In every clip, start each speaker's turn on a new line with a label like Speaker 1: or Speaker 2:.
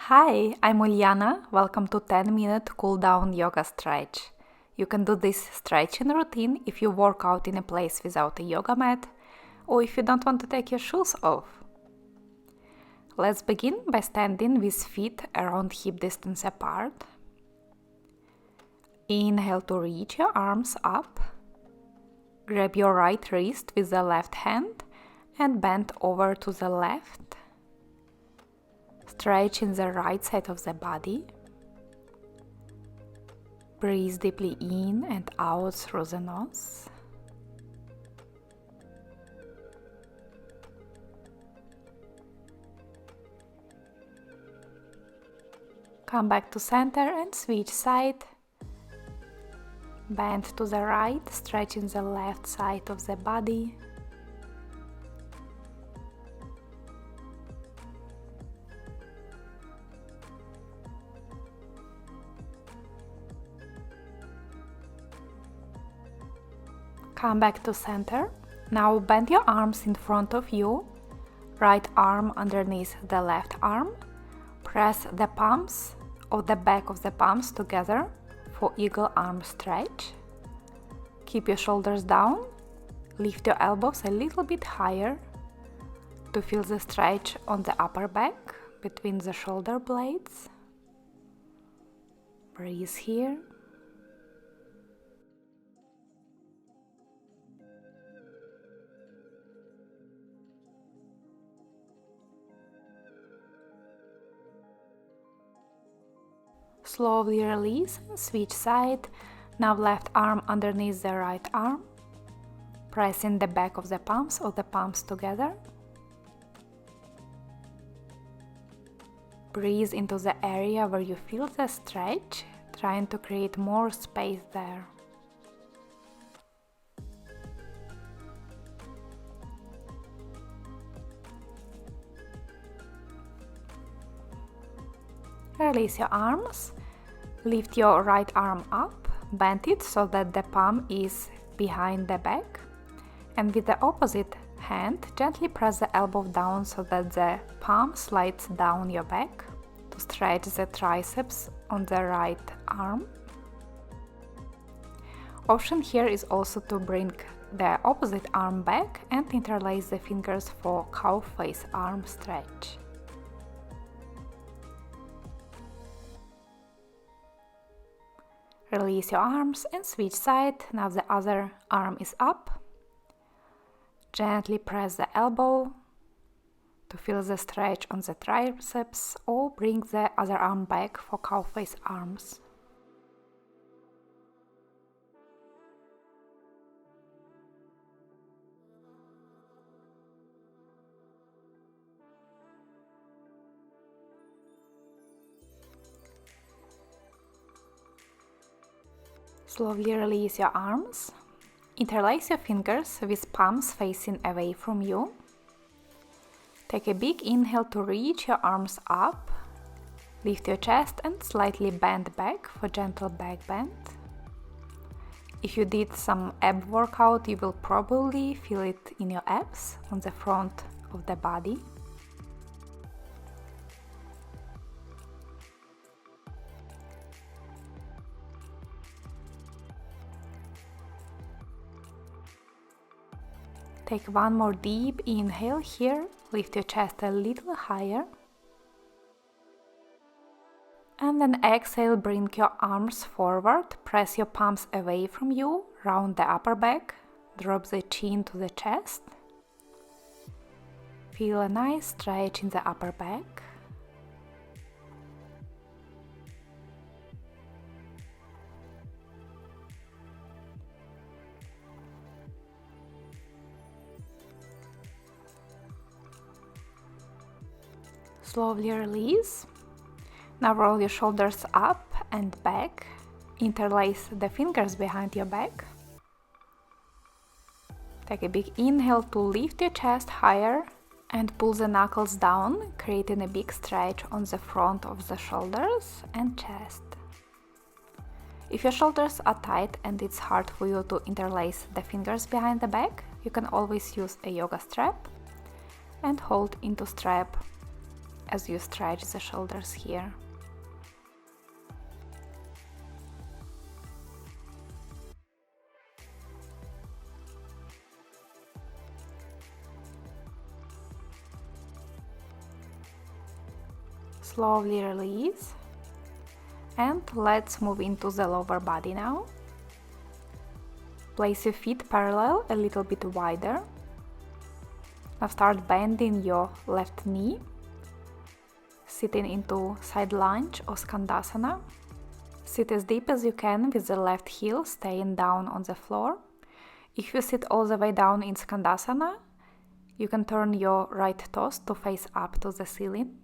Speaker 1: Hi, I'm Uliana. Welcome to 10-minute cool down yoga stretch. You can do this stretching routine if you work out in a place without a yoga mat or if you don't want to take your shoes off. Let's begin by standing with feet around hip distance apart. Inhale to reach your arms up. Grab your right wrist with the left hand and bend over to the left. Stretching the right side of the body. Breathe deeply in and out through the nose. Come back to center and switch side. Bend to the right, stretching the left side of the body. Come back to center. Now bend your arms in front of you. Right arm underneath the left arm. Press the palms of the back of the palms together for eagle arm stretch. Keep your shoulders down. Lift your elbows a little bit higher to feel the stretch on the upper back between the shoulder blades. Breathe here. Slowly release, switch side. Now left arm underneath the right arm. Pressing the back of the palms or the palms together. Breathe into the area where you feel the stretch, trying to create more space there. Release your arms. Lift your right arm up, bend it so that the palm is behind the back, and with the opposite hand gently press the elbow down so that the palm slides down your back to stretch the triceps on the right arm. Option here is also to bring the opposite arm back and interlace the fingers for cow face arm stretch. Release your arms and switch side. Now the other arm is up. Gently press the elbow to feel the stretch on the triceps or bring the other arm back for cow face arms. Slowly release your arms. Interlace your fingers with palms facing away from you. Take a big inhale to reach your arms up. Lift your chest and slightly bend back for gentle back bend. If you did some ab workout, you will probably feel it in your abs on the front of the body. Take one more deep inhale here, lift your chest a little higher. And then exhale, bring your arms forward, press your palms away from you, round the upper back, drop the chin to the chest. Feel a nice stretch in the upper back. Slowly release. Now roll your shoulders up and back. Interlace the fingers behind your back. Take a big inhale to lift your chest higher and pull the knuckles down, creating a big stretch on the front of the shoulders and chest. If your shoulders are tight and it's hard for you to interlace the fingers behind the back, you can always use a yoga strap and hold into strap as you stretch the shoulders here. Slowly release, and let's move into the lower body now. Place your feet parallel, a little bit wider. Now start bending your left knee, sitting into side lunge or skandasana. Sit as deep as you can with the left heel staying down on the floor. If you sit all the way down in skandasana, you can turn your right toes to face up to the ceiling.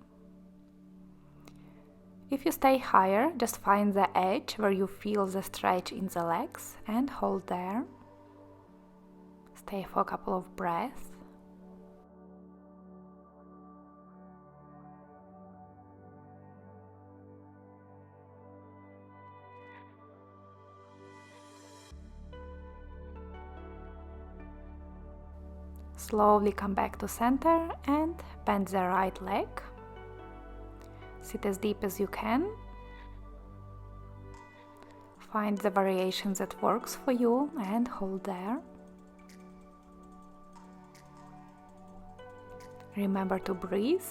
Speaker 1: If you stay higher, just find the edge where you feel the stretch in the legs and hold there. Stay for a couple of breaths. Slowly come back to center and bend the right leg. Sit as deep as you can. Find the variation that works for you and hold there. Remember to breathe.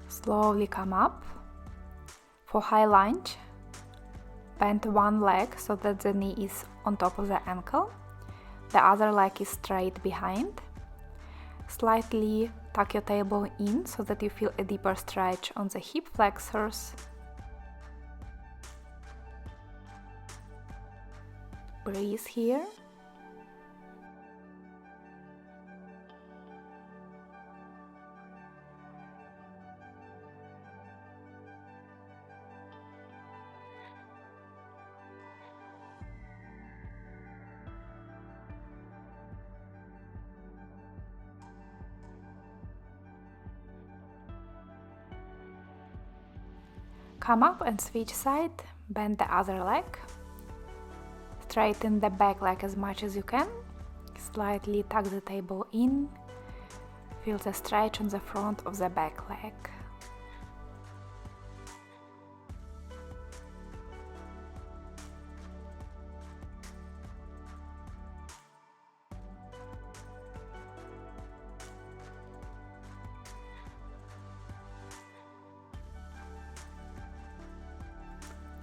Speaker 1: Slowly come up. For high lunge, bend one leg so that the knee is on top of the ankle. The other leg is straight behind. Slightly tuck your tailbone in so that you feel a deeper stretch on the hip flexors. Breathe here. Come up and switch side, bend the other leg. Straighten the back leg as much as you can. Slightly tuck the table in. Feel the stretch on the front of the back leg.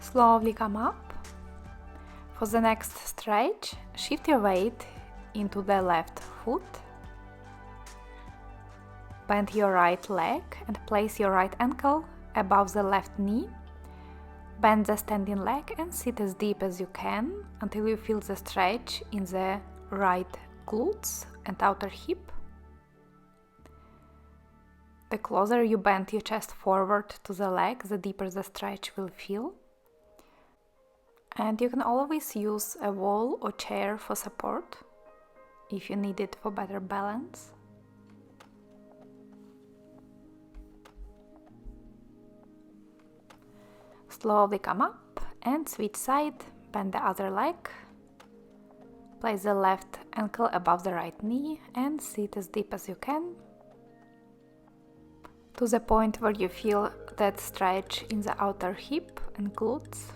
Speaker 1: Slowly come up. For the next stretch, shift your weight into the left foot. Bend your right leg and place your right ankle above the left knee. Bend the standing leg and sit as deep as you can until you feel the stretch in the right glutes and outer hip. The closer you bend your chest forward to the leg, the deeper the stretch will feel. And you can always use a wall or chair for support if you need it for better balance. Slowly come up and switch side, bend the other leg. Place the left ankle above the right knee and sit as deep as you can, to the point where you feel that stretch in the outer hip and glutes.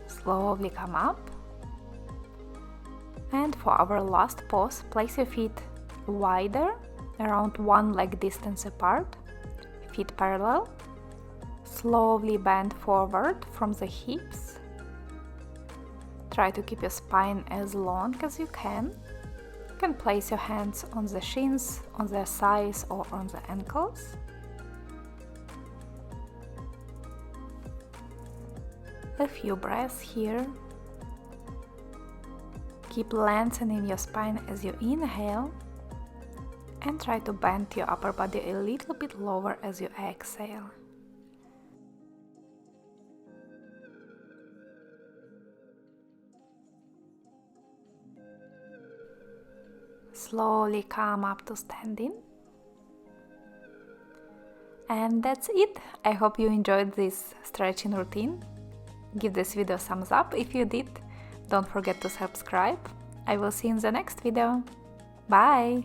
Speaker 1: Slowly come up, and for our last pose, place your feet wider, around one leg distance apart, feet parallel. Slowly bend forward from the hips. Try to keep your spine as long as you can. You can place your hands on the shins, on the thighs or on the ankles. A few breaths here. Keep lengthening your spine as you inhale and try to bend your upper body a little bit lower as you exhale. Slowly come up to standing. And that's it. I hope you enjoyed this stretching routine. Give this video a thumbs up if you did. Don't forget to subscribe. I will see you in the next video. Bye!